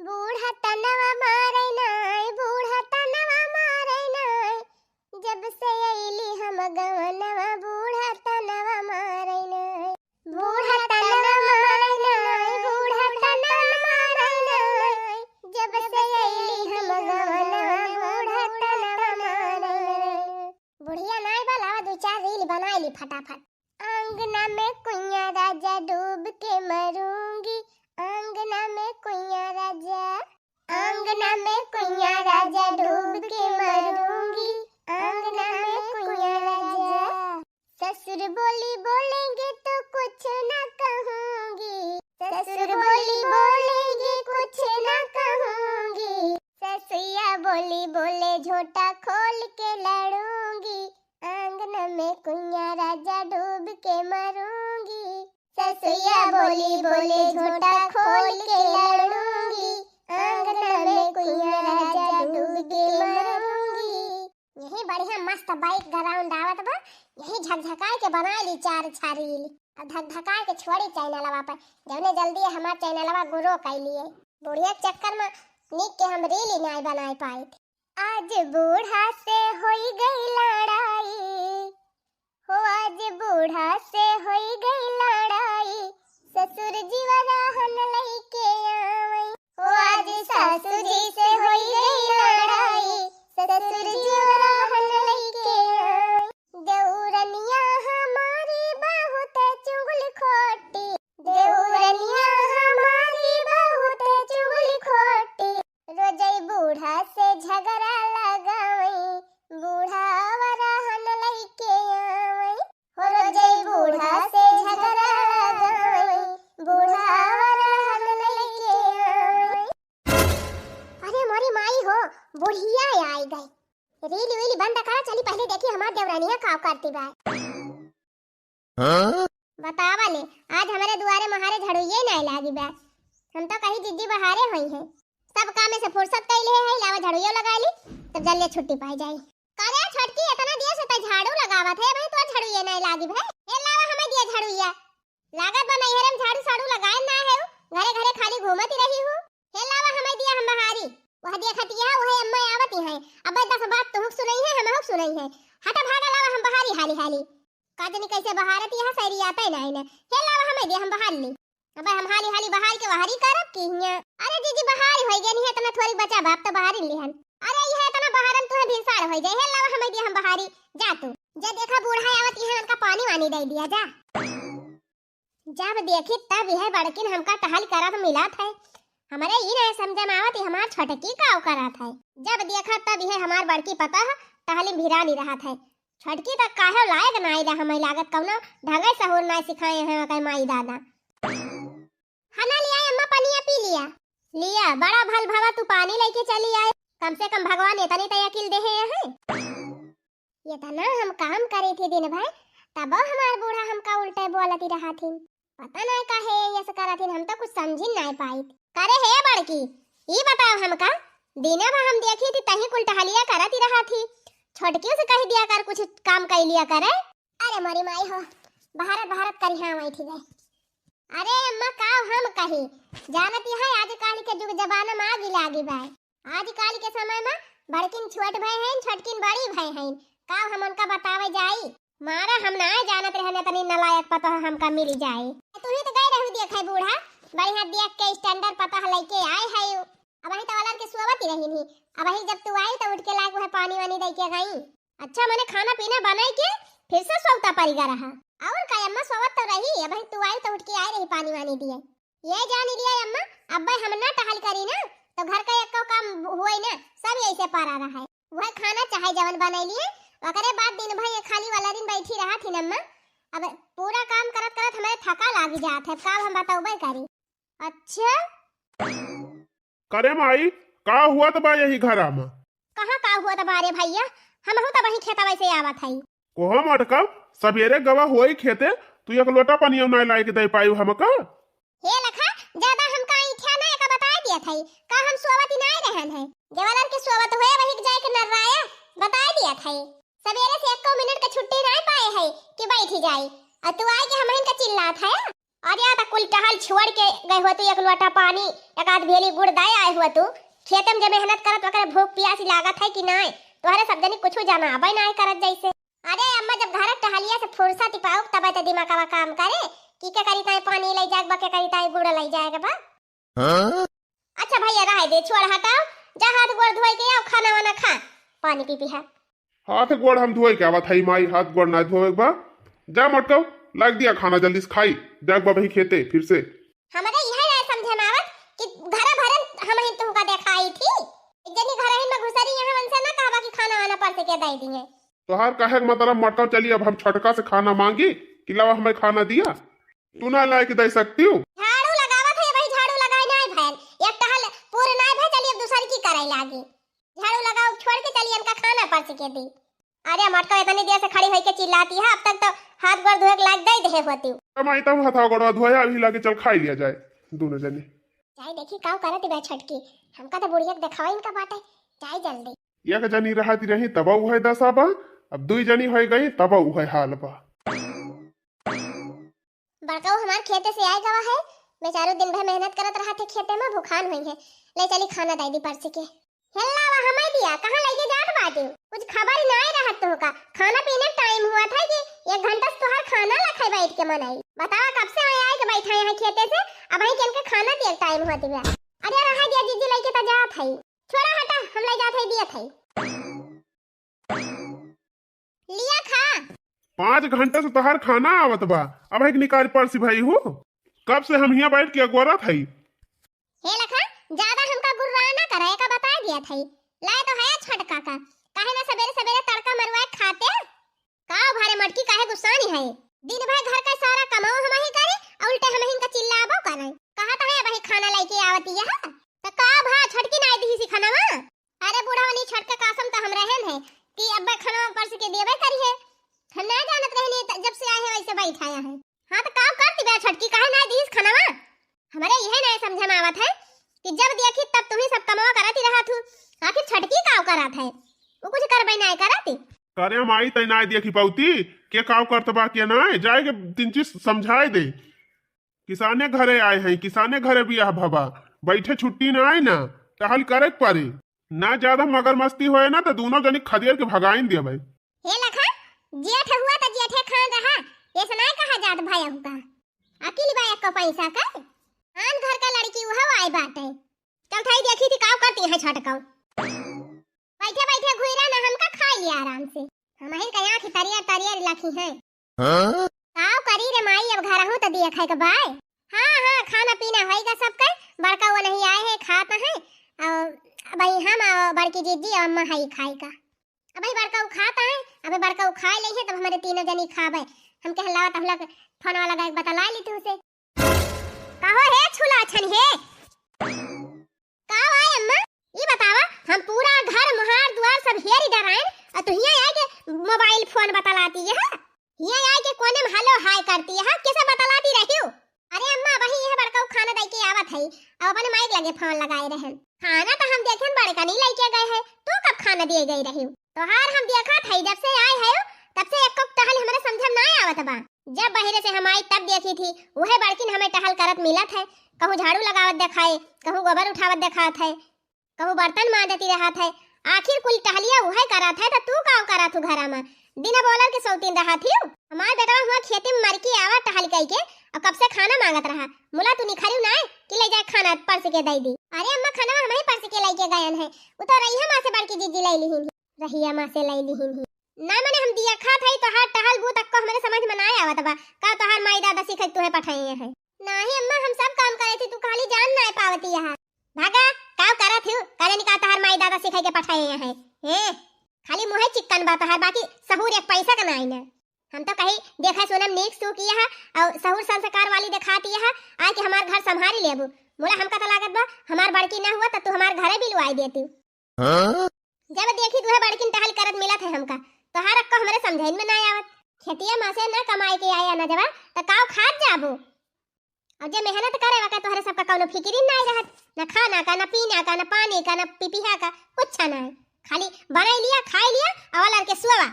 बूढ़ा तनवा मारे नाय, बूढ़ा तनवा मारे नाय, जब से अइली हम गवनवा बूढ़ा तनवा मारे नाय। बूढ़ा तनवा मारे नाय, बूढ़ा तनवा मारे नाय, जब से अइली हम गवनवा बूढ़ा तनवा मारे नाय। बुढ़िया नाय बलावा दो चार रील बनाइली फटाफट। आंगना में कुइया राजा डूब के मरूंगी, आंगना में कुइया राजा, आंगना में कुइया राजा डूब के मरूंगी, आंगना में कुइया राजा। ससुर बोली बोलेंगे तो कुछ न कहूंगी, ससुर बोली बोलेंगे कुछ न कहूंगी, ससुया बोली बोले झोटा खोल के लड़ूंगी, आंगना में कुइया राजा डूब के मरूंगी, ससुया बोली बोले झोटा खोल के लड़ूंगी, आंगना में कुइया राजा डूब के मरूंगी। यही बढ़िया मस्त बाइक ग्राउंड आवत बा, यही झकझकाए के बनाइली चार छारीली। अब धकधकाए के छोड़ी चैनलवा पर, जौने जल्दी हमार चैनलवा गुरो कैलिए। बुढ़िया चक्कर में निक के हम रील ही नहीं बनाई पाई। आज बूढ़ा से होई गई लड़ाई, हो आज बूढ़ा से होई गई लड़ाई, ससुर जी वराहन लइके आवई, हो आज सासू जी से होई गई लड़ाई, ससुर जी वराहन लइके आवई। देउरनिया हमारी बहुत चुगल खोटी, देउरनिया हमारी बहुत चुगल खोटी, रोजई बूढ़ा से झगड़ा लगावई, बूढ़ा वराहन लइके आवई, हो रोजई बूढ़ा से झगड़ा लगावई, बूढ़ा वराहन लइके आवई। अरे मोरी माई हो, बुढ़िया आई गई। रील वील बंद करा, चली पहले देखी हमार देवरानिया का करती बा। बतावा ले, आज हमारे दुआरे महारे झड़ुइये नहीं लागी बा। हम तो कहीं जिद्दी बहारे हुई हैं, सब काम में से फुर्सत कैले है, लावा झाड़ू लगा ली तब जल्दी छुट्टी पाई जाई। करे छटकी इतना दिया से त झाड़ू लगावत है भाई, तो झाड़ू ये नहीं लागी भाई। ए लावा हमें दिया झाड़ू या लागत बा नहीं हरम झाड़ू साड़ू लगाए ना है, घरे घरे खाली घूमती रही हूं। हे लावा हमें दिया हम बहारी, वह देखती है वह अम्मा आवती है। अब 10 बात तो हुक सुनई है, हम हुक सुनई है। हटा भागा लावा हम बहारी हाली हाली। काजनी कैसे बहारत यहां सैरी आता ही नहीं ने। हे लावा हमें दिया हम बहार ली। अब हम हाली हाली बहार के बहारी करब की हिया। अरे जीजी बहारी होई गई है, तना थोड़ी बचा बाप तो बहारी लिहन। अरे यह तना बहारन तुहे भिनसार होई जाए। हे लावा हमें दिया हम बहारी, जा तू जे देखा बूढ़ा आवत यहां उनका पानी वानी दे दिया जा। जब देखी तब यह बड़किन हमका टहल करत मिलत है। हमारे ई नहीं समझ में आवत हमार छटकी का करत है। जब देखा तब यह हमार बड़की पता है टहली भिरा नहीं रहत है। छटकी तक काहे लायक नहीं रहा, हमें लागत कौनो ढंगे से होर नहीं सिखाए हैं कई माई दादा। खाना लिया अम्मा, पानी पी लिया लिया। बड़ा भल भवा तू पानी लेके चली आए, कम से कम भगवान इतनी तो अकिल दे है। ये तना हम काम करे थे दिन भर, तब हमार बूढ़ा हमका उल्टे बोलती रहा थी। पता नहीं काहे ये से करत, हम तो कुछ समझ नहीं पाई। करे है बड़की ई बताओ हमका, दिने भर हम देखी थी तही कुल टहलिया करती रहा थी। छोटकियों से कह दिया कर कुछ काम कर लिया करे। अरे मोरी माई हो, भारत भारत करी हां वही थी गई। अरे अम्मा का हम कही जानती है, आजकल के युग जमाना में आगे लागी भाई। आजकल के समय में बड़किन छोट भाई हैं, छोटकिन बड़ी भाई हैं। का हम उनका बतावे जाई, मारा हम ना जानत रहने तनी नलायक पता हमका मिल जाए। तू ही तो गई रहू देखे बूढ़ा, बढ़िया देख के स्टैंडर्ड पता लेके आए है। अब ही तो वाला के सोवत ही रही नहीं। अब ही जब तू आई तो उठ के लाग वह पानी वानी दे के गई। अच्छा मैंने खाना पीना बनाई के फिर से सोवता परिगा रहा। और का अम्मा सोवत तो रही, अब ही तू आई तो उठ के आई रही पानी वानी दिए। ये जान लिया अम्मा, अब भाई हम ना टहल करी ना तो घर का एक काम होई ना, सब ऐसे पारा रहा है। वह खाना चाहे जवन बनाई लिए, ओकरे बाद दिन भर खाली वाला दिन बैठी रहा थी अम्मा। अब पूरा काम करत करत हमारे थका लाग जात है, काम हम बताऊबे करी। अच्छा करे माई का हुआ तो बा यही घरा में? कहां का हुआ तो बारे भैया, हम हो तो वही खेता वैसे आवत है। कोहम अटकब सवेरे गवा होई खेते, तू एक लोटा पानी नहीं लाई के दे पाई हमका। हे लखा ज्यादा हमका इच्छा नहीं का बता दिया था का हम सोवत नहीं रहन है। जवालन के सोवत होए वही जाए के नराया बता दिया था। सवेरे से 1 मिनट का छुट्टी नहीं पाए है कि बैठ जाए, और तू आई के हमन का चिल्लात है। अरे तो कुल टहल छोड़ के गए हो तू, एक लोटा पानी एक आध भेली गुड़ दाए आए हुआ तू। खेत में जो मेहनत करत वकरे भूख प्यास लागत है कि नहीं? तोहरे सब जनी कुछ जाना आबे नहीं करत जैसे। अरे अम्मा जब घर टहलिया से फुर्सत पाऊ तब तो दिमागवा काम करे की के करी ताई पानी ले जाए बके करी ताई गुड़ ले जाएगा बा। अच्छा भैया रह दे, छोड़ हटाओ, जा हाथ गोड़ धोई के आओ, खाना वाना खा, पानी पी है। हाथ गोड़ हम धोए के आवत हई माई, हाथ गोड़ ना धोए बा। जा मटकव लग दिया खाना, जल्दी से खाई जाग बा भाई खेते फिर से। हमारे यह नहीं समझे में आवत कि घर भरन हम ही तुमका देखाई थी, जनी घर ही में घुसरी यहां मन से ना कहबा कि खाना वाना पर से के दे दिए। तोहार काहे के मतलब मटकव चली, अब हम छटका से खाना मांगी कि लावा हमें खाना दिया? तू ना लाए के दे सकती हो? झाड़ू लगावत है भाई, झाड़ू लगाई नहीं भैन, एक टहल पूरे नहीं भे चलिए दूसरी की कराई लागी। झाड़ू लगाओ छोड़ के चलिए इनका खाना पर से के दी। अरे मटका इतनी देर से खड़ी होई के चिल्लाती है, अब तक तो हाथ गोड़ धोए के लाग दे दे होती। हम आई तब हाथ गोड़ धोया अभी लागे चल खाई लिया जाए दोनों जने। चाहे देखी काऊ करत बे छटकी, हमका तो बुढ़िया देखावा इनका बाटे, चाहे जल्दी। एक जनी रहती रही तब उहे दशा बा, अब दुई जनी हो गई तब उहे हाल बा। बड़काऊ हमार खेते से आए गवा है, बेचारो दिन भर मेहनत करत रहा थे खेते में, भूखान हुई है, ले चली खाना दे दी परसी के। हेल्ला वा हमें दिया, कहां लेके जात बाटे? कुछ खबर नहीं रहत तो का, खाना पीने टाइम हुआ था कि 1 घंटा से तोहर खाना लखाई बैठ के मनाई। बतावा कब से आए के बैठा है खेते से, अब ही के खाना दिए टाइम होत बा। अरे रहा दिया जीजी लेके त जात है, छोड़ा हटा, हम ले जात है दिया था लिया खा। 5 घंटे से तोहार खाना आवत बा, अब एक निकाल परसी भाई हो, कब से हम यहाँ बैठ के अगोरा थई। हे लखा ज्यादा हमका गुर्रा ना करे का बता दिया थई, लाए तो है छटका का, काहे ना सवेरे सवेरे तड़का मरवाए खाते का भारे मटकी काहे गुस्सा नहीं है? दिन भर घर का सारा कमाओ हम ही करे, उल्टे हम ही का चिल्लाबो करे, कहा तो है वही खाना लेके आवती है तो का भा छटकी ना दी सी खाना वा। अरे बूढ़ा वाली छटका कासम तो हम रहन है कि अब्बा खाना पर से के देबे करी है, हम ना जानत रहनी जब से आए हैं वैसे बैठाया है। हां तो का करती बे छटकी काहे ना दी खाना वा? हमारे यह नहीं समझ में आवत है कि जब देखी तब तुम्ही सब कमावा करती रहा थू, आखिर छटकी काव करत है? वो कुछ करबे नहीं करती। करे माई तय ना देखी पाउती के काव करत बा के ना जाए के 3 चीज समझाए दे। किसाने घरे आए हैं, किसाने घरे बियाह भबा, बैठे छुट्टी ना आए ना टहल करे पड़े ना, ज्यादा मगर मस्ती होए ना तो दोनों जनी खदेड़ के भगाइन दिया भाई। हे लखा जेठ हुआ तो जेठे खान रहा, ये सुनाए कहा जात भाई हुआ अकेली बाया का पैसा का आन घर का लड़की वह आई बात है। चल थाई देखी थी काव करती है छटकाऊ, बैठे बैठे घुइरा ना हमका खा लिया आराम से, हम ही कया की तरिया तरिया लखी है। काव करी रे माई, अब घर हूं तो दिया खाए का बाय। हां खाना पीना होएगा सबका, बड़का वो नहीं आए हैं खाता है और भाई हम बड़की जीजी और अम्मा हाई खाएगा। अब भाई बड़का खाता है, अबे बड़का खा ले है तब हमारे तीनों जनी खावे। हम कह लावा तब लग फोन वाला गाय बतला ली तू उसे कहो है छुला छन है काव आए अम्मा ये बतावा, हम पूरा घर मुहार द्वार सब हेरी डराएं और तू हिया आके मोबाइल फोन बतलाती है, हिया आके कोने में हेलो हाय करती है, कैसे बतलाती रही हो? अरे अम्मा वही है बड़का खाना दे के आवत है, अब अपने माइक लगे फोन लगाए रहे, खाना तो हम देखें बड़का नहीं लेके गए है, तू कब खाना दिए गई रही? तो हार हम देखा था जब से आए है तब से एक टहल हमारे समझ में नहीं आवत बा। जब बहरे से हम आई तब देखी थी वह बड़किन हमें टहल करत मिलत है, कहूँ झाड़ू लगावत दिखाए, कहूँ गोबर उठावत दिखात है, कहूँ बर्तन मांजती रहत है, आखिर कुल टहलिया वह करत है तो तू काव करत हूँ घर में बिना बोलर के सौतीन रहा थी। हमार बेटा हुआ खेती में मर के आवा टहल कई के और कब से खाना मांगत रहा, मुला तू निखरी ना कि ले जाए खाना परस के दे दी। अरे अम्मा खाना हम ही परस के लेके गयन है, वो तो रही मां से बड़की जीजी ले ली रहिया मां से ले ली ना, मैंने हम दिया खा था तो हाथ टहल बू तक को हमारे समझ में ना आवत बा का तो हार माई दादा सिखत तुहे पठाई है। नहीं अम्मा हम सब काम करे थी, तू खाली जान ना पावती है, भागा काव करत हूं करे निका तो हार माई दादा सिखाई के पठाई है ए खाली मुहे चिकन बात है, बाकी सहूर एक पैसा का नहीं ना। हम तो कहीं देखा सुनम नीक सू किया है और सहूर संस्कार वाली दिखाती है आके हमार घर संभाली लेबू, मोला हमका तो लागत बा हमार बड़की ना हुआ तो तू हमार घरे भी लुआई देती। जब देखी तुहे बड़किन टहल करत मिलत है हमका तो हर अक्को हमारे समझाइन में ना आवत, खेतिया मां से ना कमाई के आया ना जवा तो काव खात जाबो, और जे मेहनत करे वका तोहरे सबका कोनो फिक्र ही नहीं रहत, ना खाना का ना पीना का ना पानी का ना पिपिहा का कुछ ना है, खाली बनाई लिया खाई लिया और लड़ के सुवा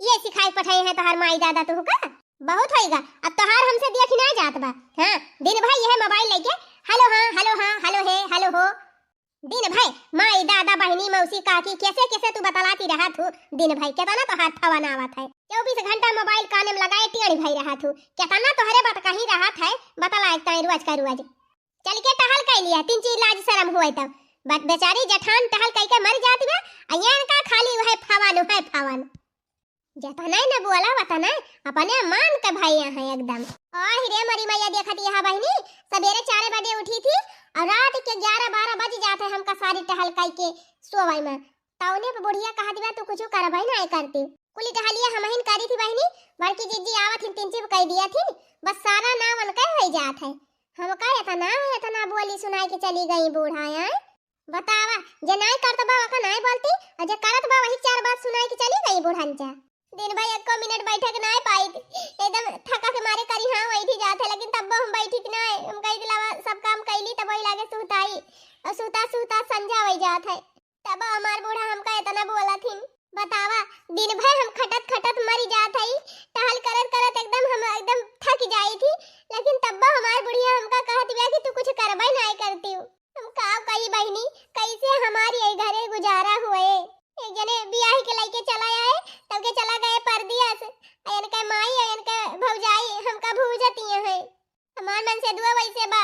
ये सिखाई पठाई है तो हर माई दादा तू का। बहुत होएगा, अब तोहार हमसे देख ना जात बा। हां दिन भर यह मोबाइल लेके हेलो हां हेलो हां हेलो हे हेलो हो, दिन भर माई दादा बहनी मौसी काकी कैसे कैसे तू बतलाती रहा तू। दिन भर केतना तो हाथ फवा ना आवत है, 24 घंटा मोबाइल काने में लगाए टेढ़ी भाई रहा तू, केतना तोहरे बात कही रहा है बतला एक ताई रोज का रोज चल के टहल कई लिया, तीन चीज लाज शर्म हुए तब बट बेचारी जठान टहल कई के मर जाती बा। अयन का खाली वह फवान है फवान जता नहीं न बोला बता नहीं अपने मान के भाई है एकदम। आह रे मरी मैया देखती है बहनी, सवेरे 4 बजे उठी थी और रात के 11-12 बज जाते हमका सारी टहल कई के सोवई में। तौने पे बुढ़िया कहा दिया तू कुछ करबई ना करती कुली टहलिया हमहिन करी थी बहनी। बड़की जीजी आवत थी तीन चिप कह दिया थी बस सारा नाम उनका हो जात है। हमका इतना बोली सुनाई के चली गई बूढ़ा है। बतावा जे नहीं करत बा का नहीं बोलती और जे करत बा वही 4 बात सुनाई के चली गई बूढ़नचा। दिन भाई 1 मिनट बैठे के नहीं पाई थी, एकदम थका के मारे करी हां वही थी जाते, लेकिन तब हम बैठी के नहीं हम कई दिलावा सब काम कैली तब वही लागे सुताई और सुता सुता संजा वही जात है। तब हमार बूढ़ा हमका इतना बोला थी। बतावा दिन भर हम खटत खटत मरी जात है, टहल करत करत एकदम हम एकदम थक जाई थी, लेकिन तब हमार बुढ़िया हमका कहत बिया कि तू कुछ करबई नहीं करती हूं। हम का कही बहनी कैसे हमारी ये घरे गुजारा हुए। एक जने बियाह के लेके चला आए तब के चला गए परदियास, अयन के माई अयन के भौजाई हमका भूजती है। हमार मन से दुआ वैसे बा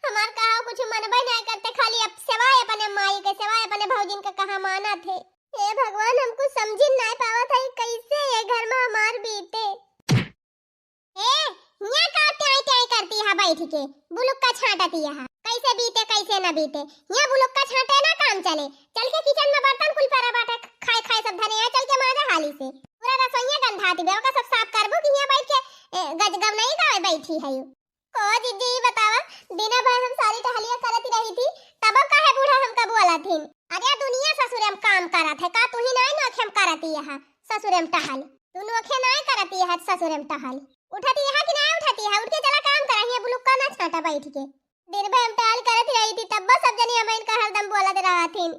हमार कहा कुछ मनबे नहीं करते, खाली अब सिवाय अपने माई के सिवाय अपने भौजिन के कहा माना थे। हे भगवान हमको समझ नहीं पावत है कैसे ये घर में हमार बीते। ए न्या का टाई टाई करती है बैठ के बुलुक्का छांटती है, कैसे बीते कैसे ना बीते। यहाँ बुलुक्का छांटे ना काम चले, चल के किचन में बर्तन कुल पड़ा बाटे खाए खाए सब धरे हैं, चल के माजा हाली से पूरा रसोईया गंधाती बेव का सब साफ करबो कि यहाँ बैठ के गजगम नहीं गावे बैठी है। को दीदी बतावा दिन भर हम सारी टहलियां करती रही थी तब काहे बूढ़ा हमका बोला थी। अरे दुनिया ससुरे में काम करत है का तू ही नहीं नोखे में करती है ससुरे में टहल, तू नोखे नहीं करती है ससुरे में टहल, उठती है कि नहीं उठती है, उठ के चला काम कर रही है बुलुक्का ना छाटा बैठ के। दिन भर हम टहल करती रही थी तब सब जनी हम इनका हरदम बोलत रहा थी।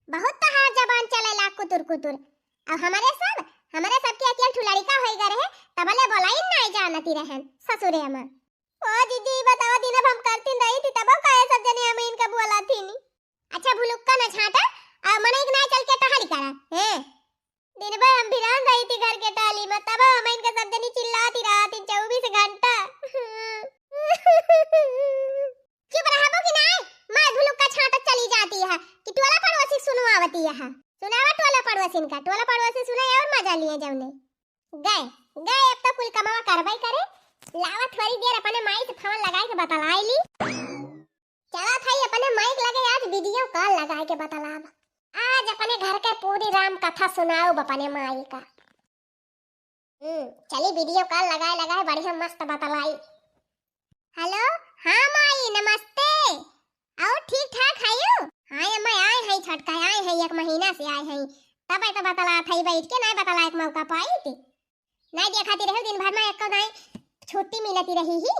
बहुत तहार जबान चलेला कुतुर कुतुर। अब हमारे सब के अकेल ठुलड़ी का होई ग रहे तबले बोलाई नहीं जानती रहन ससुरे में। ओ दीदी बताओ दिन हम करती रही थी तब काहे सब जने हम इनका बोला थी। अच्छा भुलुक्का न छाटा आ मने एक ना चल के टहली करा हैं। दिन भर हम भिरान रही थी घर के टाली में तब हम इनका सब जनी चिल्लाती रहा थी 24 घंटा। चुप रहबो कि नहीं, मैं भुलुक्का छाटा चली जाती है कि टोला पड़ोसी सुनवावती है। सुनावा टोला पड़ोसी सुने और मजा लिए जौने गए अब तो कुल कमावा करबई करे। लावा थोड़ी देर अपने माइक से फोन लगाए के बतलाई ली, चला था अपने माइक लगे आज वीडियो कॉल लगाए के बतलाब। आज अपने घर के पूरी राम कथा सुनाओ अपने माई का। चली वीडियो कॉल लगाए बढ़िया मस्त बतलाई। हेलो हाँ माई नमस्ते, और ठीक ठाक है? हाँ मैं आए हैं छटका आए हैं 1 महीना से आए हैं तब तो बतला था बैठ के नहीं बतला एक मौका पाई थी नहीं देखती रहे दिन भर में एक नहीं छुट्टी मिलती रही ही।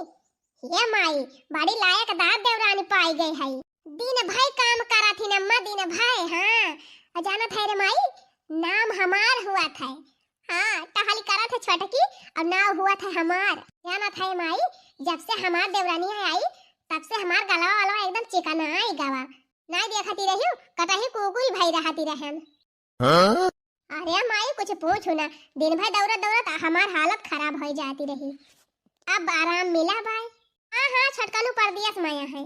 ये माई बड़ी लायक दाद देवरानी पाई गई है, दिन भाई काम करा थी नम्मा दिन भाई। हाँ जाना था रे माई नाम हमार हुआ था, हाँ टहल करा था छोटकी और नाम हुआ था हमार। जाना था माई जब से हमार देवरानी आई तब से हमार गला वाला एकदम चिकना आई गवा नहीं देखती रही कतही कुकुई भाई रहती रहन। अरे माई कुछ पूछू ना दिन भर दौड़त हमार हालत खराब हो जाती रही, अब आराम मिला भाई। हाँ छटकानु पर दिया माया है।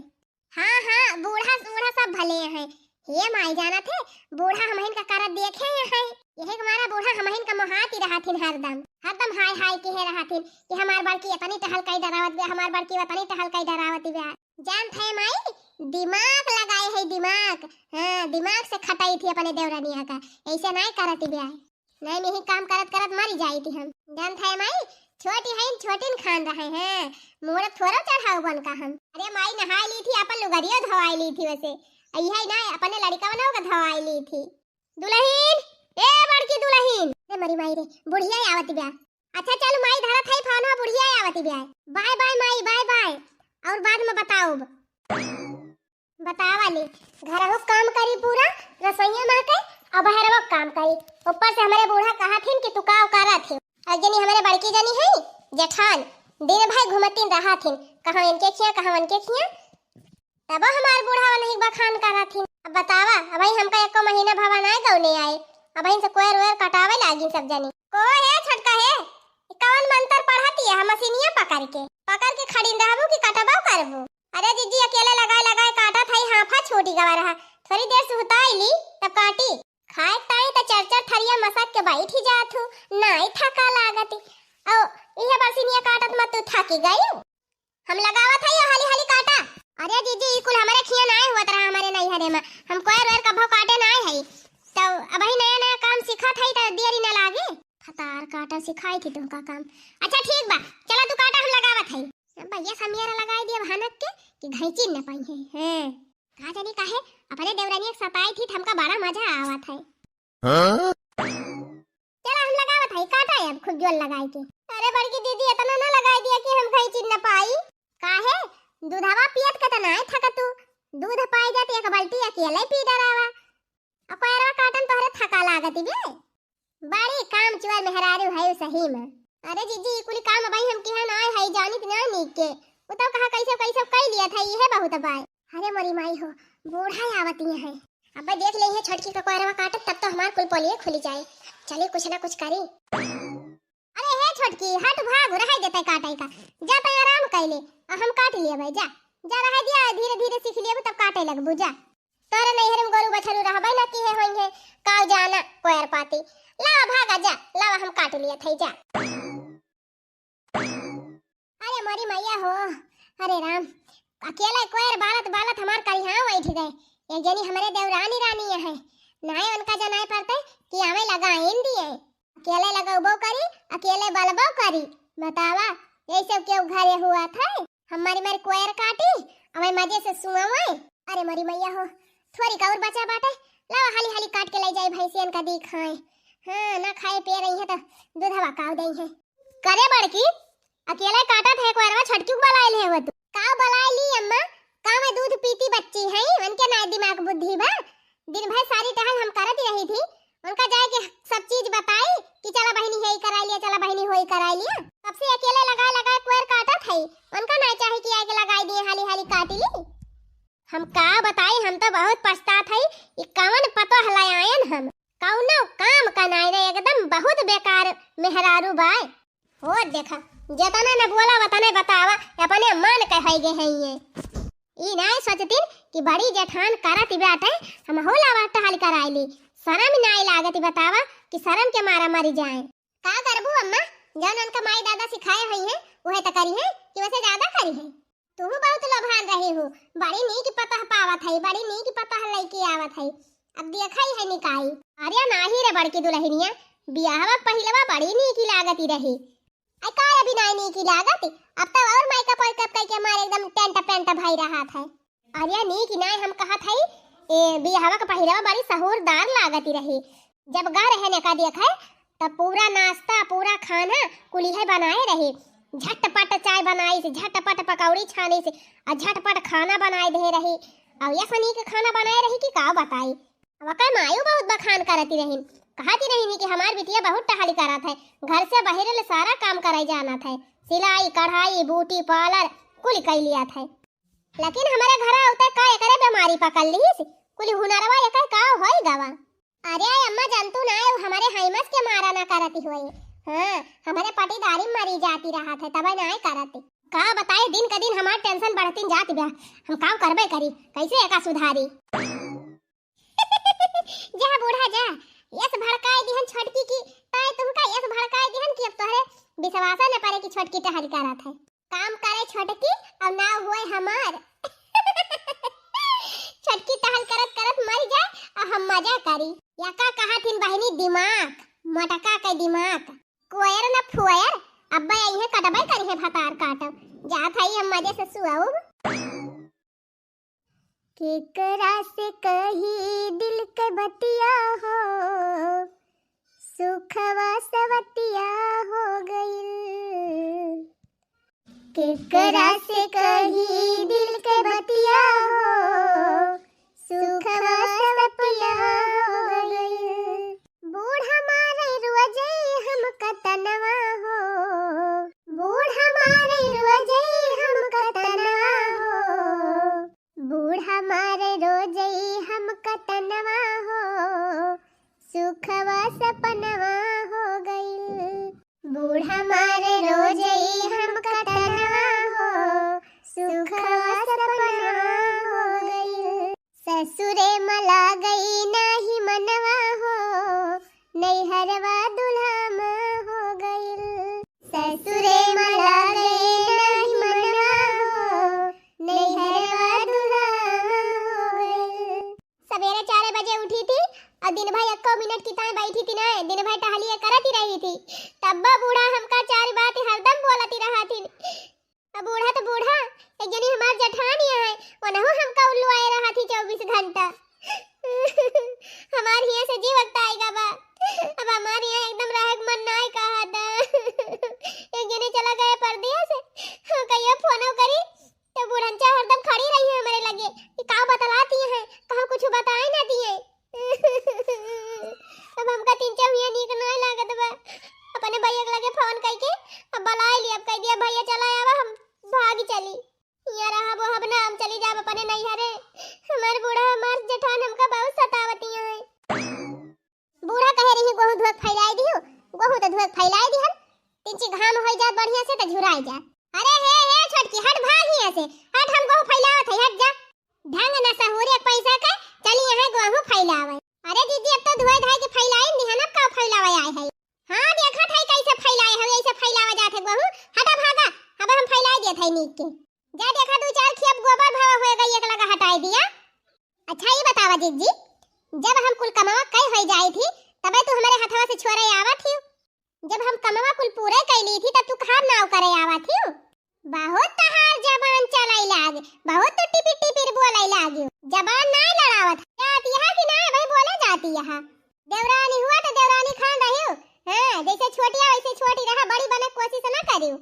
हाँ बूढ़ा सब भले हैं। ये माई जाना थे बूढ़ा हमहिन का करत देखे हैं, यही हमारा बूढ़ा हमहिन का मोहाती रहा थिन हरदम हाय के है रहा थिन कि हमार बड़की इतनी टहल कई डरावत बे हमार बड़की इतनी टहल कई डरावती बे। जान थे माई दिमाग लगाए है दिमाग, हाँ दिमाग से खटाई थी अपने देवरानिया का, ऐसे नहीं करती बे नहीं यही काम करत मरी जाई थी हम। जान थे माई छोटी है छोटिन खान रहे हैं मोड़ थोड़ा चढ़ाओ बन का हम। अरे माई नहाई ली थी अपन लुगरियो धवाई ली थी वैसे यही ना अपने लड़का बनाओ का धवाई ली थी। दुल्हन ए बड़की दुल्हन रे मरी माई रे बुढ़िया आवती ब्याह। अच्छा चल माई धरा थाई फानो बुढ़िया आवती ब्याह। बाय बाय माई बाय और बाद में बताओ बतावा ले घर हो काम करी पूरा रसोईया में के अब बाहर वो काम करी ऊपर से हमारे बूढ़ा कहा थी कि तू का करा थे। जनी हमारे बड़की जनी है जेठान दिन भर घूमतीन रहा थिन, कहाँ इनके खिया कहाँ उनके खिया, तब हमार बूढ़ा नहीं बखान करा थिन। अब बतावा, अब हमका एको महीना भवा नहीं गौने आए, अब से कोयर वेर कटावे लागी सब जनी। को है छटका है, कौन मंत्र पढ़ती है, हम मशीनिया पकड़ के खड़ी रहबू कि कटबाऊ करबू। अरे दीदी अकेले लगाए काटा था, हाफा छोटी गवा रहा, थोड़ी देर से हुताईली तब काटी, खाए ताई त चरचर थरिया मसक के बैठ ही जात हूँ, नहीं थका लागती। ओ इहे बरसिनिया काटत मत तू थकी गई, हम लगावत हई हाली हाली काटा। अरे दीदी ई कुल हमारे खिया नहीं हुआ रहा, हमारे नहीं हरे में हम कोई रोर कभो काटे नहीं हई, तो अब ही नया काम सिखत हई त देरी न लागे। फतार काटा सिखाई थी तुमका काम। अच्छा ठीक बा, चला तू काटा, हम लगावत हई। भैया समियारा लगाई दिए भनक के कि घैची न पाई है। हैं कहा जानी काहे अपने देवरानी एक सताई थी, हमका बड़ा मजा आवत है। चला हम लगावत हई काटा, अब खूब जोर लगाई के। अरे बड़की दीदी इतना न लगाई दिया कि हम घैची न पाई। काहे दूधवा पियत के त नहीं थका तू, दूध पाई जाती एक बाल्टी अकेले पी डरावा, अब पैरवा काटन तोहरे थका लागती बे। बड़ी काम चुआ मेहरारू है सही में। अरे जीजी कुली काम भाई हम किहा ना है जानित ना नीक के, वो तो कहा कैसे कई लिया था, ये बहुत बाय। अरे मरी माई हो बूढ़ा आवती है, अब देख ले ये छटकी का कोयरवा काटत तब तो हमार कुल पोलिए खुली जाए। चलिए कुछ ना कुछ करी। अरे हे छटकी हट भाग रह देते काटाई का, जा तो आराम कैले हम काट लिए भाई, जा जा रह दिया, धीरे धीरे सीख लिए तब काटे लगबू। जा तोरे नैहर में गोरु बछरू रहबे ना की है होंगे काव जाना कोयर पाती, लावा भागा जा, लावा हम काट लिए थे जा। अरे मरी मैया हो, अरे राम अकेले कोयर बालत हमार करिहा बैठ गए। एक जनी हमारे देवरानी रानी है, नाय उनका जनाए पड़ते कि हमें लगा इन दिए, अकेले लगाबो करी अकेले बलबो करी। बतावा ये सब क्यों घरे हुआ था, हमारी मेरी कोयर काटी हमें मजे से सुआवे। अरे मरी मैया हो थोड़ी का और बचा बाटे, लावा हाली हाली काट के ले जाए भैंसियन का दी खाए। हाँ ना खाए पी रही है तो दूधवा काव दई है। करे बड़की अकेले काटा थे कोयरवा छटकी बलाइल है, वो तू का बलाई ली अम्मा, का मैं दूध पीती बच्ची है, उनके ना दिमाग बुद्धि बा, दिन भर सारी टहल हम करती रही थी, उनका जाए के सब चीज बताई कि चला बहनी है करा लिया, चला बहनी होई करा लिया, तब से अकेले लगा कोयर काटा थे, उनका ना चाहे कि आके लगाई दिए हाली हाली काट ली। हम का बताई, हम तो बहुत पछतात है, ये कौन पतो हलायन हम कौनो काम का नहीं, एकदम बहुत बेकार मेहरारू बाय। हो देखा जतना न बोला वतने बतावा, अपने मन कह गे है ये ई नहीं सोचती कि बड़ी जेठान करत बाटे हम होला वाट हाल कराईली, शर्म नहीं लागती। बतावा कि शर्म के मारा मरी जाए। का करबू अम्मा, जौन उनका माई दादा सिखाए हुई है वह तो करी है कि वैसे ज्यादा करी है। तू बहुत लोभान रही हो, बड़ी नीक पता पावत है, बड़ी नीक पता लईकी आवत है, अब देखई है निकाई। अरे नाही रे बड़की दुल्हनिया, बियाहवा पहिलवा बड़ी नीक लागती रही, आई का अभी नहीं नीक लागत, अब तो और मेकअप कई के मारे एकदम टेंट पेंट भाई रहा था। अरे नीक नहीं हम कहत है, ए बियाहवा का पहिलवा बड़ी सहूरदार लागती रही, जब गा रहने का देखा तब पूरा नाश्ता पूरा खाना कुलीहे बनाए रहे, झटपट चाय बनाई से, झटपट पकौड़ी छानी से, और झटपट खाना बनाए दे रही, और ये सनी के खाना बनाए रही कि का बताई। अब का मायू बहुत बखान करती रही, कहती रही कि हमार बिटिया बहुत टहली करत है, घर से बाहर ले सारा काम कराई जाना था, सिलाई कढ़ाई ब्यूटी पार्लर कुल कर लिया था, लेकिन हमारे घर आते का एकरे बीमारी पकड़ ली, कुल हुनरवा एकर का होई गवा। अरे अम्मा जानतू ना हमारे हाइमस के मारा ना करती हुई, हाँ हमारे पटीदारी मरी जाती रहा था तब नहीं करती। का बताए दिन का दिन हमार टेंशन बढ़ती जाती बा, हम काम करबे करी कैसे एका सुधारी। जा बूढ़ा जा, यस भड़काए दिहन छटकी की, ताए तुमका यस भड़काए दिहन कि अब तोहरे विश्वास न पड़े कि छटकी टहल करत है, काम करे छटकी अब ना हुए हमार। छटकी टहल करत करत मर जाए और हम मजा करी। या का कहा थिन बहनी दिमाग मटका के दिमाग, कोयर न फुयर, अब्बा यही कटबे करी है भतार काटब, जात हई हम मजे से सुआऊ। केकरा से कही दिल के बतिया हो, सुखवा सवतिया हो गइल, केकरा से कही दिल के बतिया हो, सुखवा सवतिया हो गइल, बूढ़ा मारे रोजे हम कतनवा हो, हमका तनवा हो, सुखवा सपनवा हो गइल। बूढ़ा मारे रोजई हमका तनवा हो, सुखवा सपनवा हो गइल। ससुरे मला गई नाही मनवा हो, नैहरवा दुल्हा हो गइल। ससुरे मला गई नाही मनवा हो, नैहरवा दुल्हा हो गइल। सवेरे 4 बजे उठी थी और दिन भर 1 मिनट की ताई बैठी थी ना, दिन भर टहलिए करती रही थी। तब्बा बूढ़ा हमका 4 बात हरदम बोलती रहा थी। अब बूढ़ा तो बूढ़ा, एक जनी हमार जेठानी है, वनहु हमका उल्लू आए रहा थी 24 घंटा। हमार हिया से जी वक्त आएगा बा, अब हमार हिया एकदम रहक मन नाय कहा था। एक जने चला गया परदिया से, हम कहिया फोनो करी तो बूढ़ंचा हरदम खड़ी रही है हमारे लगे कि का बतलाती है, कहा कुछ बताए ना दिए। अब हमका 3 हुआ नीक ना लागत बा। अपने भैया के लगे फोन करके अब बुलाए लिया, अब कह दिया भैया चला आवा, हम भाग चली। यहाँ रहा वो अब ना हम चली जाब अपने नैहरे। हमार बूढ़ा हमार जेठान हमका बहुत सतावती है। बूढ़ा कह रही गोहू धुआक फैलाई दियो, गोहू तो धुआक फैलाई दिहन, तिंची घाम हो जात बढ़िया से तो झुराई जा। अरे हे छोटकी हट, भाग हिया से हट, हम गोहू फैलावत है, हट जा। ढंग ना सहूरे पैसा का चली यहाँ गोहू फैलावे। अरे दीदी अब तो धुआई धाई के फैलाई दिहन, अब का फैलावे आए है। हां देखा था कैसे फैलाए है, ऐसे फैलावा जात है गोहू। हटा भागा, अब हम फैलाई देत है नीक के। जा देखा 2-4 खेप गोबर भावा हो गई, एक लगा हटाई दिया। अच्छा ये बतावा जीजी, जब हम कुल कमावा कई हो जाई थी तबे तू हमारे हथवा से छोरे आवा थी। जब हम कमावा कुल पूरे कैली थी तब तू खार नाव करे आवा थी। बहुत तहार जबान चलाई लागे, बहुत तो टिपी टिपी बोलाई लागे। जबान ना लड़ावत जाती है कि ना भाई बोले जाती है। देवरानी हुआ तो देवरानी खान रहियो, हां जैसे छोटिया वैसे छोटी रहा, बड़ी बने कोशिश ना करियो।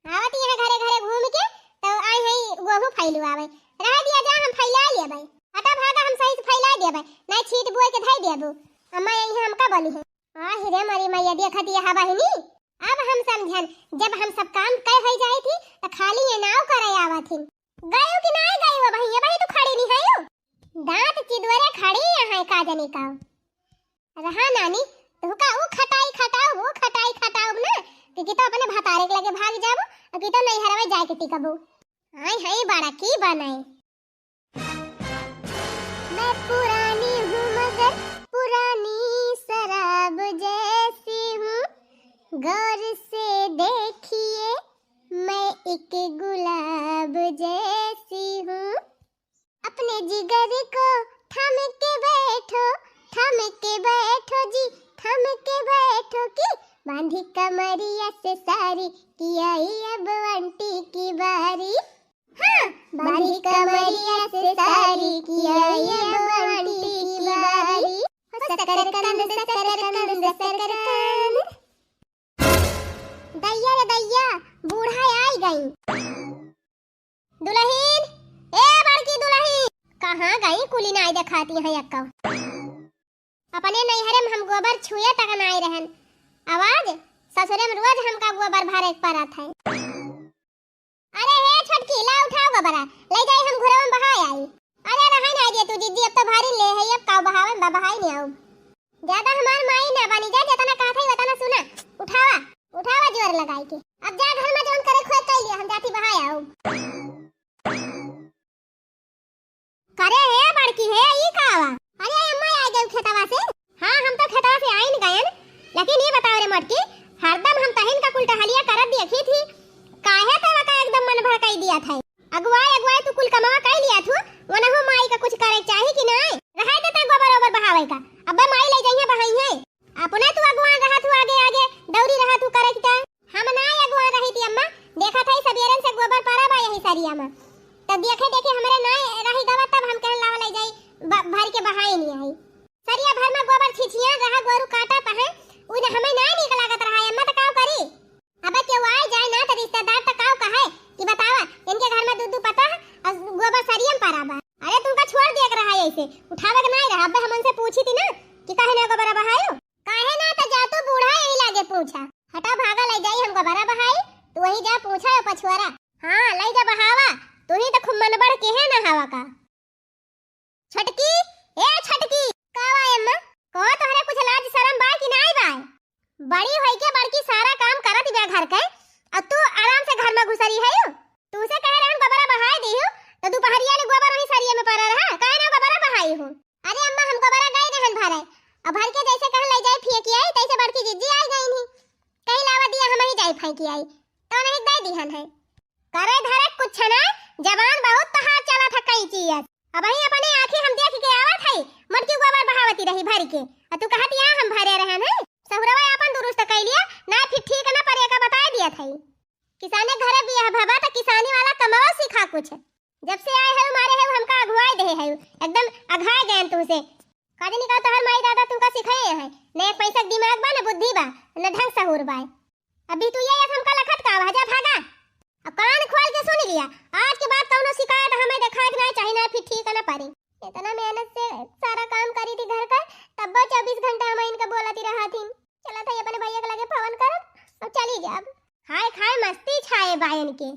आवत है घरे घरे घूम के तो आई है गोहू फैलू आवे, रह दिया जा हम फैला लिए भाई। हटा भागा, हम सही से फैला दे भाई, नहीं छीट बुए के धई देबू। अम्मा यही हमका बोली है आ हिरे मारी मैया देखा दिया हा बहिनी। अब हम समझन जब हम सब काम कह हो जाई थी तो खाली ये नाव करे आवा थी। गयो कि नहीं गयो भाई, ये भाई तू खड़ी नहीं है, दांत चिदवरे खड़ी है का जने का। रहा नानी तू का वो खटाई खटाओ, वो खटाई खटाओ ना कि तो अपने भतारे के लगे भाग जाबो, कि तो नहीं हरवे जाए के टिकबो। हाय हाय बड़ा की बनाए। मैं पुरानी हूँ मगर पुरानी शराब जैसी हूँ, गौर से देखिए मैं एक गुलाब जैसी हूँ। अपने जिगर को थाम के बैठो, थाम के बैठो जी, थाम के बैठो कि बांधी कमरिया से सारी की आई अब आंटी की बारी। हाँ बांधी कमरिया से सारी की आई अब आंटी की बारी। सकरकंद सकरकंद सकरकंद। दैया रे दैया, बूढ़ा आई गई। दुल्हन ए बड़की दुल्हन कहाँ गई, कुली नाई दिखाती है अक्का। अपने नैहरे में हम गोबर छुए तक नाई रहन, आवाज ससुरे में रोज हमका गोबर भरे परत है। अरे हे छटकी ला उठाओ गोबरा, ले जाई हम घरे में बहाई आई। अरे रहा ना दे तू दीदी, अब तो भारी ले है, अब का बहावे में बहाई नहीं आऊ। ज्यादा हमार माई ना बनी जा, जितना कहा था उतना सुना। उठावा उठावा जोर लगाई के, अब जा घर में जोन करे खोद कर लिया, हम जाती बहाई आऊ। करे हे बड़की हे ई कावा। अरे अम्मा आ गई खेतवा से। हां हम तो खेतवा से आई न गयन, लेकिन ये बताओ रे मटकी, हरदम हम तहिन का कुल टहलिया करत देखी थी, काहे तेरा का एकदम मन भड़काई दिया था। अगुवाई तू कुल कमावा कर लिया थू, वनहु माई का कुछ करे चाहिए कि नहीं। रहा देता गोबर ओबर बहावे का, अब माई ले जाइए बहाई है। अपने तू अगुवा रहा तू आगे आगे दौड़ी रहा तू करे की। हम ना अगुवा रही थी अम्मा, देखा था सबेरन से गोबर पड़ा बा यही सरिया में, तब देखे हमारे ना रही गवा, तब हम कहन लावा ले जाई भर के बहाई नहीं आई। सरिया भर में गोबर छिछिया रहा, गोरू काटा पहे उन हमें ना निक लागत रहा। अम्मा तो काव करी, अब केहू आए जाए ना तो रिश्तेदार तो काव कहे कि बतावा इनके घर में दूध पता है और गोबर सरिया में पड़ा बा। अरे तुमका छोड़ देख रहा है ऐसे, उठावे के नहीं रहा। अब हम उनसे पूछी थी ना कि काहे ना गोबर बहायो, काहे ना तो जा तू बूढ़ा यही लागे पूछा। हटा भागा ले जाई हम गोबर बहाई, तू वही जा पूछा पछुआरा। हां ले जा बहावा, तू ही तो खूब मन बढ़ के है ना हवा का। छटकी ए कह के आई तो नहीं दे दिहन है करे धरे कुछ ना जवान बहुत तहार चला था कई चीज अब ही अपने आंखें हम देख के आवत है मटकी गोबर बहावती रही भर के और तू कहत या हम भरे रहन है सहुरवा अपन दुरुस्त कह लिया ना फिर ठीक ना परे का बता दिया था किसाने घरे बियाह भबा तो किसानी वाला कमाओ सिखा कुछ जब से आए है मारे है हमका अगुवाई दे है एकदम अघा गए तुमसे काजे निकाल तो हर माई दादा तुमका सिखाए है न एक पैसा दिमाग बा न बुद्धि बा न ढंग सहूर बा अभी तू ये हमका लखत का भाजा भागा अब कान खोल के सुन लिया आज के बाद कौनो शिकायत हमें देखा के नहीं चाहिए ना फिर ठीक ना पारी इतना मेहनत से सारा काम करी थी घर का तब 24 घंटा हम इनका बोलती रहा थी चला था अपने भैया के लगे फोन कर अब चली जा अब खाए खाए मस्ती छाए बायन के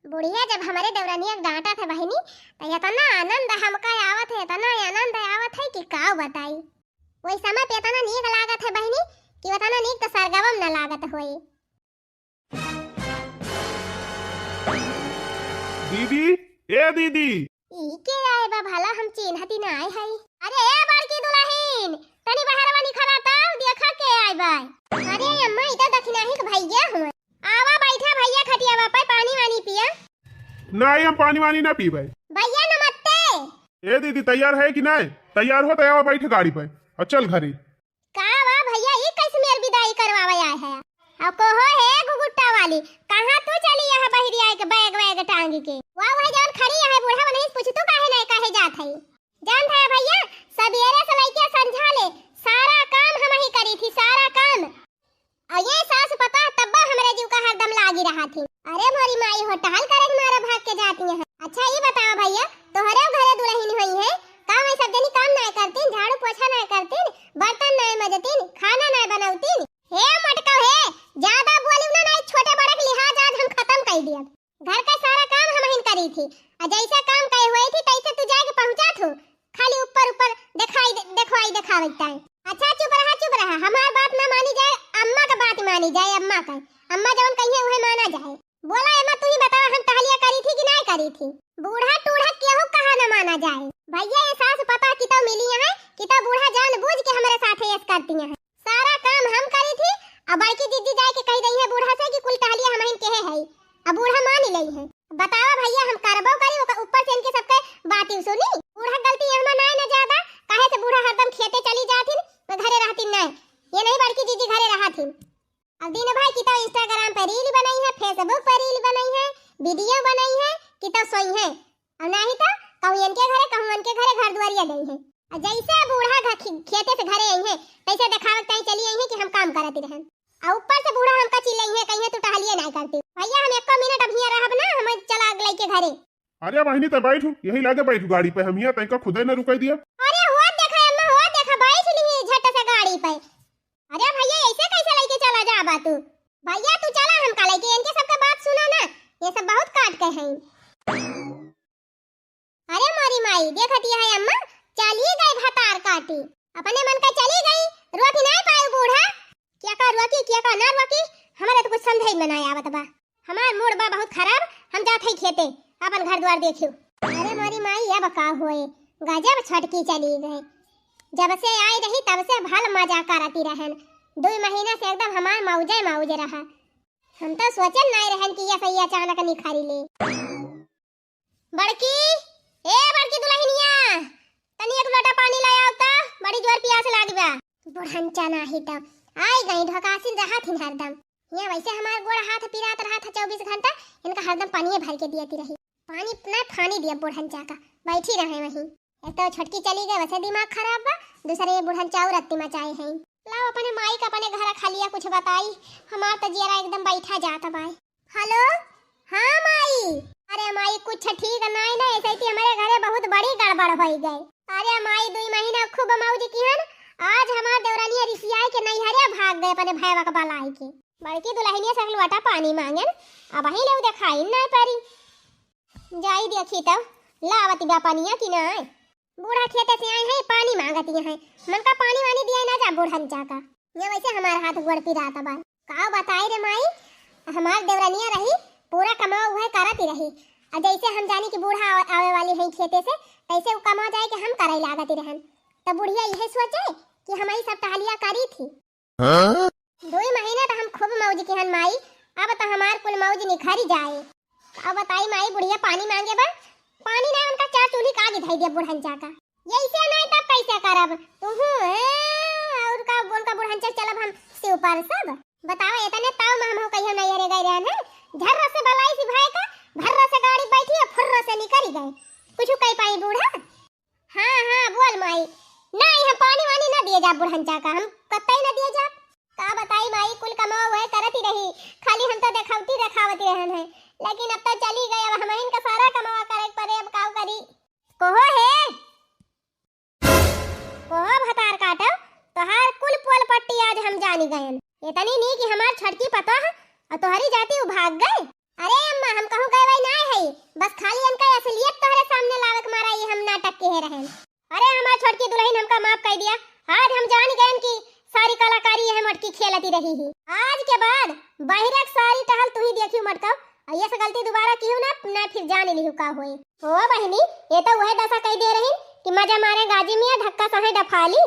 बुढ़िया जब हमारे देवरानिया डांटा था बहनी तो इतना आनंद हमका आवत है इतना आनंद आवत है कि का बताई वही समय पे इतना नीक लागत है बहनी कि इतना नीक तो सरगवम न लागत होई दीदी ए दीदी ई के आए बा भला हम चिन्हती ना आए हई अरे ए बड़की दुल्हन तनी बाहरवा निखरा ताव देखा के आए बा अरे अम्मा इधर दखना ही के भैया हम आवा बैठा भैया खटिया पे पानी वानी पिया नहीं हम पानी वानी ना पीबे भैया नमस्ते ए दीदी तैयार है कि नहीं तैयार हो तो आवा बैठ गाड़ी पे और चल घरे का वा भैया ई कैसे मेरी विदाई करवावे आए है अब को हो है गुगुट्टा वाली कहां तू चली यहां बहिरी आए के बैग बैग टांग के वाह भाई जान खड़ी है बूढ़ा नहीं पूछ तू काहे नहीं काहे जात है जान है भैया सबेरे से लेके संझा ले सारा काम हम ही करी थी सारा काम और ये सास पता तब्बा हमरे जीव का हरदम लागी रहा थी अरे मोरी माई हो टहल करे मारा भाग के जाती है अच्छा ये बताओ भैया तोहरे घरे दुल्हन हुई है काम है सब जनी काम नहीं करती झाड़ू पोछा नहीं करती बर्तन नहीं मजती खाना नहीं बनाती हे मटका है ज्यादा बोली ना नहीं छोटे बड़े के लिहाज आज हम खत्म कर दिया घर का सारा काम हम ही करी थी और जैसा काम करे हुए थी तैसे तू जाके पहुंचा थू खाली ऊपर ऊपर दिखाई दिखावता है अच्छा चुप रहा हमार बात ना मानी जाए अम्मा का बात मानी जाए अम्मा जवन कहिए वही माना जाए बोला अम्मा तू ही बता हम टहलिया करी थी कि नहीं करी थी बूढ़ा टूढ़ा केहू कहा ना माना जाए भैया ये सास पता कि तो मिली है कि तो बूढ़ा जानबूझ के हमारे साथ ऐसे करती है सारा काम हम करी थी अब बड़की दीदी जाके कह रही है बूढ़ा से कि कुल टहलिया हम ही कहे है अब बूढ़ा मान ही है बताओ भैया हम करबो करी ऊपर से इनके सबके बातें सुनी बूढ़ा गलती है हमार ना ज्यादा काहे से बूढ़ा हरदम खेते चली जाती मैं घरे रहती नहीं ये नहीं बड़की दीदी घरे रहा थी अब दिन भाई की तो इंस्टाग्राम पर रील बनाई है फेसबुक पर रील बनाई है वीडियो बनाई है कि तो सोई है और नहीं तो कहूं इनके घरे घर दुआरिया गई है जैसे बूढ़ा खेते से घरे आई है तैसे दिखावत ताई चली आई है कि हम काम करती रहन और ऊपर से बूढ़ा हमका चिल्लाई है कहीं तू टहलिए नहीं करती भैया हम एक मिनट अब हिया रहब ना हम चला गई के घरे अरे बहनी तो बैठू यही लागे बैठू गाड़ी पे हम यहाँ तैका खुदे न रुकाई दिया अरे हुआ देखा अम्मा हुआ देखा बैठ ली झट से गाड़ी पे अरे भैया ऐसे कैसे लेके चला जा बा तू भैया तू चला हम का लेके इनके सबका बात सुना ना ये सब बहुत काट के हैं अरे मोरी माई देखती है अम्मा चली गई भतार काटी अपने मन का चली गई रोटी नहीं पाई बूढ़ा क्या का रोकी क्या का ना रोकी हमारे तो कुछ समझ में नहीं आवत बा हमार मूड बा बहुत खराब हम जात है खेते अपन घर द्वार देखियो अरे मोरी माई अब का होए गजब छटकी चली गई जब से आई रही तब से भल मजा करती रहन 2 महीना से एकदम हमार मौजे रहा हम तो सोचल नहीं रहन कि ये सही अचानक निखारी ले बड़की दुल्हनिया तनी एक लोटा पानी लाया आवता बड़ी जोर प्यास लागी बा बुढ़न चना ही तो आई गई ढकासिन रहा थी हरदम ये वैसे हमार गोड़ हाथ पिरात रहा था 24 घंटा इनका हरदम पानी भर के दियाती रही पानी दिया बुढ़न चाका बैठी रहे वहीं एक तो छटकी चली गई वैसे दिमाग खराब बा दूसरे ये बुढ़न चाऊ रत्ती मचाए हैं लाओ अपने माई का अपने घर खालिया कुछ बताई हमार तो जियरा एकदम बैठा जाता बाय हेलो हाँ माई अरे माई कुछ ठीक नहीं ना ऐसे ही हमारे घरे बहुत बड़ी गड़बड़ हो गई अरे माई 2 महीना खूब मौज किहन आज हमार देवरानिया रिसियाई के नैहरे भाग गए अपने भैया का बलाई के बड़की दुल्हनिया सकल वाटा पानी मांगन अब ही ले दिखाई नहीं पारी जाई देखी तब लावती बा पानिया कि नहीं बूढ़ा खेते से आए हैं पानी मांगती है मन का पानी वानी दिया ना जा बूढ़न चाका ये वैसे हमारा हाथ गोड़ पिराता बा का बताई रे माई हमार देवरानिया रही पूरा कमाओ हुआ करती रही और जैसे हम जानी कि बूढ़ा आवे वाली है खेते से तैसे वो कमा जाए कि हम करे लागती रहन तब बुढ़िया यही सोचे कि हमारी सब टहलिया करी थी 2 महीने तो हम खूब मौज के हन माई, अब तो हमार कुल मौज निखरी जाए। अब बताई माई बुढ़िया पानी मांगे बा, पानी ना उनका चार चूल्ही का गिधाई दिया बुढ़ंचा का। ये इसे नहीं तब कैसे करब तुहू और का उनका बुढ़ंचा चलब हम से ऊपर सब बताओ। इतने ताव में हम कहियो नहीं रे गए रहन है, झर्रा से बलाई सी भाई का भर्रा से गाड़ी बैठी और फुर्रा से निकल गए, कुछ कह पाई बूढ़ा। हाँ हाँ बोल माई, नहीं हम पानी वानी ना दिए जा बुढ़ंचा का, हम कतई ना दिए जा। का बताई माई कुल कमाओ है करती रही, खाली हम तो देखावती देखावती रहन है, लेकिन अब तो चली गई, अब हम इनका सारा कमावा करे पड़े, अब काऊ करी। कोहो है कोहो भतार काटो तोहार कुल पोल पट्टी आज हम जानी गयन, इतनी नहीं कि हमार छटकी पता है और तोहरी जाती उ भाग गए। अरे अम्मा हम कहूं गए वही ना है, बस खाली इनका असलियत तोहरे सामने लावक मारा ये हम नाटक के रहन। अरे हमार छटकी दुल्हन हमका माफ कर दिया, आज हम जान गयन कि सारी कलाकारी है मटकी खेलती रही ही। आज के बाद बहिरक सारी टहल तू ही देखियो मटका, ये से गलती दोबारा कियो ना फिर जान लिहु का होई। ओ बहनी ये तो वह दशा कह दे रही कि मजा मारे गाजी में धक्का सहे डफाली।